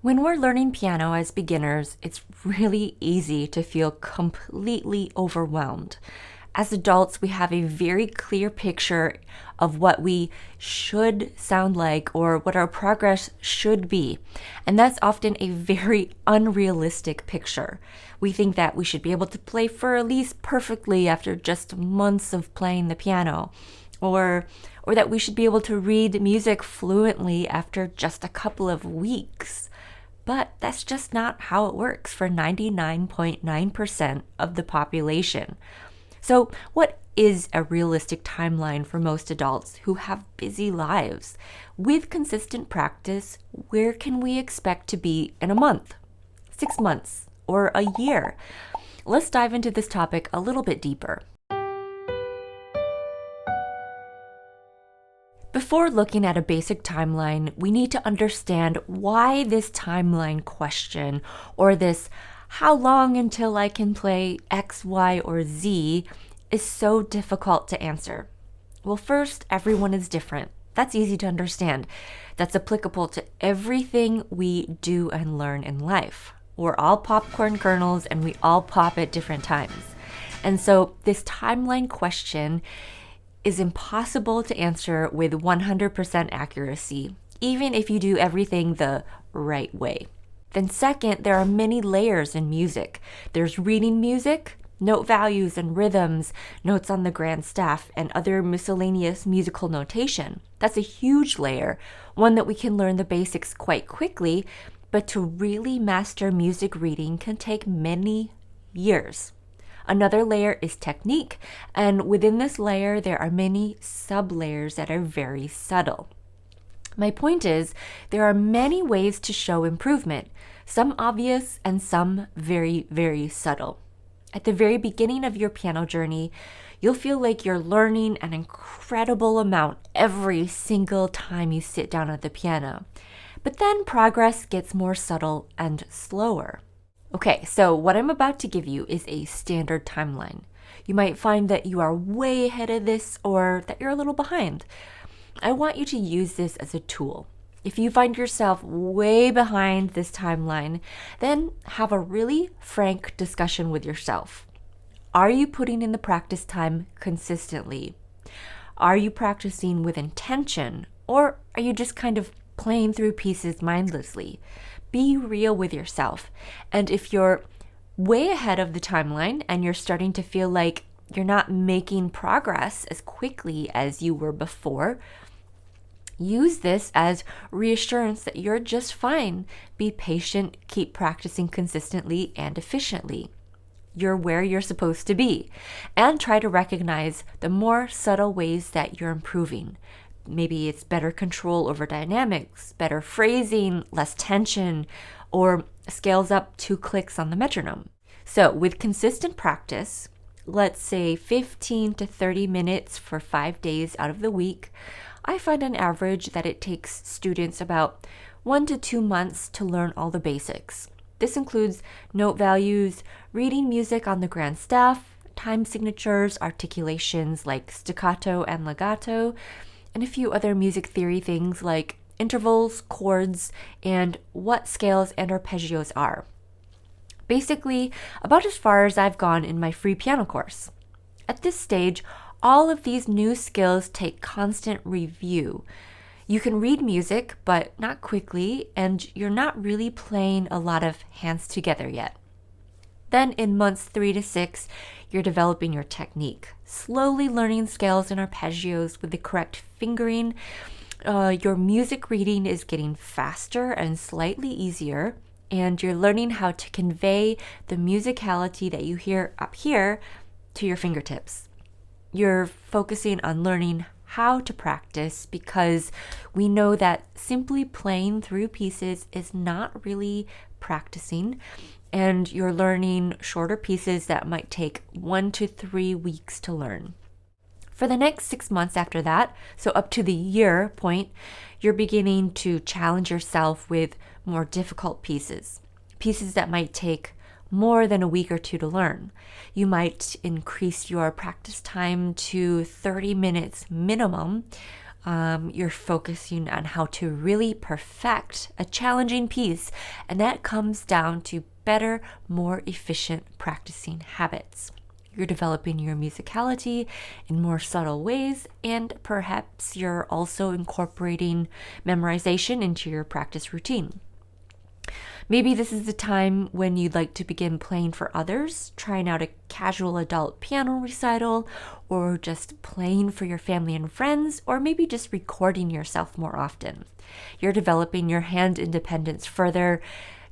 When we're learning piano as beginners, it's really easy to feel completely overwhelmed. As adults, we have a very clear picture of what we should sound like or what our progress should be. And that's often a very unrealistic picture. We think that we should be able to play for at least perfectly after just months of playing the piano, or that we should be able to read music fluently after just a couple of weeks. But that's just not how it works for 99.9% of the population. So, what is a realistic timeline for most adults who have busy lives? With consistent practice, where can we expect to be in a month, 6 months, or a year? Let's dive into this topic a little bit deeper. Before looking at a basic timeline, we need to understand why this timeline question, or this how long until I can play X, Y, or Z, is so difficult to answer. Well, first, everyone is different. That's easy to understand. That's applicable to everything we do and learn in life. We're all popcorn kernels and we all pop at different times. And so this timeline question is impossible to answer with 100% accuracy, even if you do everything the right way. Then second, there are many layers in music. There's reading music, note values and rhythms, notes on the grand staff, and other miscellaneous musical notation. That's a huge layer, one that we can learn the basics quite quickly, but to really master music reading can take many years. Another layer is technique, and within this layer, there are many sub-layers that are very subtle. My point is, there are many ways to show improvement, some obvious and some very, very subtle. At the very beginning of your piano journey, you'll feel like you're learning an incredible amount every single time you sit down at the piano. But then progress gets more subtle and slower. Okay, so what I'm about to give you is a standard timeline. You might find that you are way ahead of this or that you're a little behind. I want you to use this as a tool. If you find yourself way behind this timeline, then have a really frank discussion with yourself. Are you putting in the practice time consistently? Are you practicing with intention, or are you just kind of playing through pieces mindlessly? Be real with yourself. And if you're way ahead of the timeline and you're starting to feel like you're not making progress as quickly as you were before, use this as reassurance that you're just fine. Be patient, keep practicing consistently and efficiently. You're where you're supposed to be. And try to recognize the more subtle ways that you're improving. Maybe it's better control over dynamics, better phrasing, less tension, or scales up 2 clicks on the metronome. So with consistent practice, let's say 15 to 30 minutes for 5 days out of the week, I find on average that it takes students about 1 to 2 months to learn all the basics. This includes note values, reading music on the grand staff, time signatures, articulations like staccato and legato, and a few other music theory things like intervals, chords, and what scales and arpeggios are. Basically, about as far as I've gone in my free piano course. At this stage, all of these new skills take constant review. You can read music, but not quickly, and you're not really playing a lot of hands together yet. Then in months 3 to 6, you're developing your technique, slowly learning scales and arpeggios with the correct fingering. Your music reading is getting faster and slightly easier, and you're learning how to convey the musicality that you hear up here to your fingertips. You're focusing on learning how to practice because we know that simply playing through pieces is not really practicing, and you're learning shorter pieces that might take 1 to 3 weeks to learn. For the next 6 months after that, so up to the year point, you're beginning to challenge yourself with more difficult pieces that might take more than a week or 2 to learn. You might increase your practice time to 30 minutes minimum, You're focusing on how to really perfect a challenging piece, and that comes down to better, more efficient practicing habits. You're developing your musicality in more subtle ways, and perhaps you're also incorporating memorization into your practice routine. Maybe this is the time when you'd like to begin playing for others, trying out a casual adult piano recital, or just playing for your family and friends, or maybe just recording yourself more often. You're developing your hand independence further,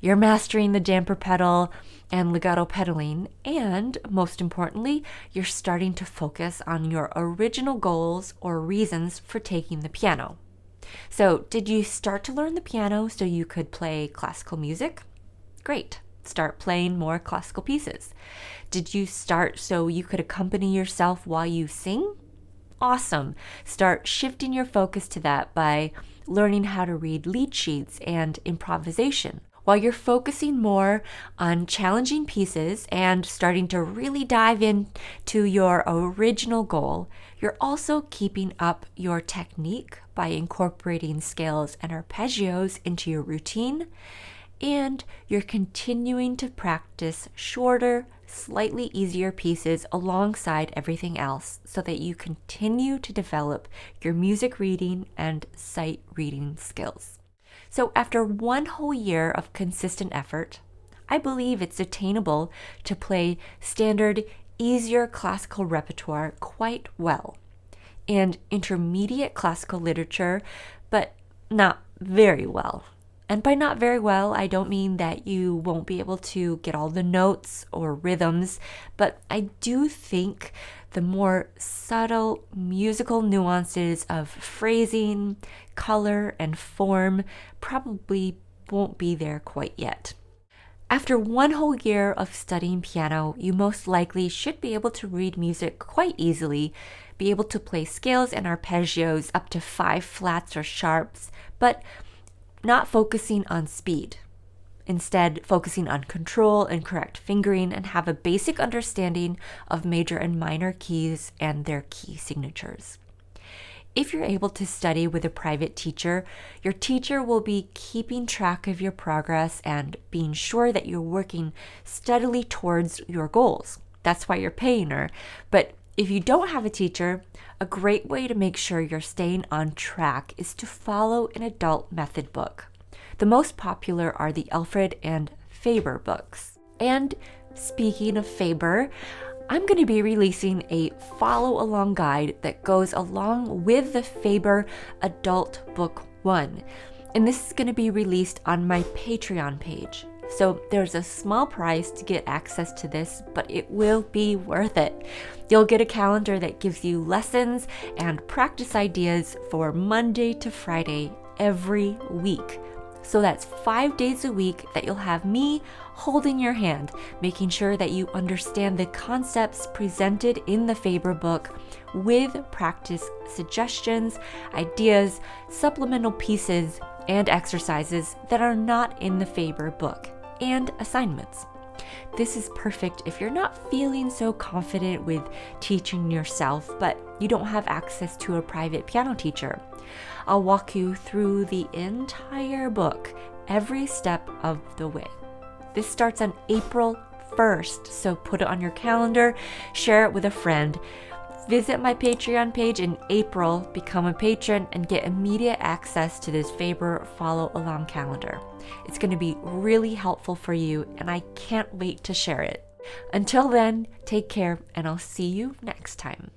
you're mastering the damper pedal and legato pedaling, and most importantly, you're starting to focus on your original goals or reasons for taking the piano. So, did you start to learn the piano so you could play classical music? Great. Start playing more classical pieces. Did you start so you could accompany yourself while you sing? Awesome. Start shifting your focus to that by learning how to read lead sheets and improvisation. While you're focusing more on challenging pieces and starting to really dive into your original goal, you're also keeping up your technique by incorporating scales and arpeggios into your routine, and you're continuing to practice shorter, slightly easier pieces alongside everything else so that you continue to develop your music reading and sight reading skills. So after one whole year of consistent effort, I believe it's attainable to play standard, easier classical repertoire quite well, and intermediate classical literature, but not very well. And by not very well, I don't mean that you won't be able to get all the notes or rhythms, but I do think the more subtle musical nuances of phrasing, color, and form probably won't be there quite yet. After one whole year of studying piano, you most likely should be able to read music quite easily, be able to play scales and arpeggios up to 5 flats or sharps, but not focusing on speed. Instead, focusing on control and correct fingering, and have a basic understanding of major and minor keys and their key signatures. If you're able to study with a private teacher, your teacher will be keeping track of your progress and being sure that you're working steadily towards your goals. That's why you're paying her. But if you don't have a teacher, a great way to make sure you're staying on track is to follow an adult method book. The most popular are the Alfred and Faber books. And speaking of Faber, I'm going to be releasing a follow-along guide that goes along with the Faber Adult Book 1. And this is going to be released on my Patreon page. So there's a small price to get access to this, but it will be worth it. You'll get a calendar that gives you lessons and practice ideas for Monday to Friday every week. So that's 5 days a week that you'll have me holding your hand, making sure that you understand the concepts presented in the Faber book with practice suggestions, ideas, supplemental pieces, and exercises that are not in the Faber book, and assignments. This is perfect if you're not feeling so confident with teaching yourself, but you don't have access to a private piano teacher. I'll walk you through the entire book, every step of the way. This starts on April 1st, so put it on your calendar, share it with a friend. Visit my Patreon page in April, become a patron, and get immediate access to this Faber follow-along calendar. It's going to be really helpful for you, and I can't wait to share it. Until then, take care, and I'll see you next time.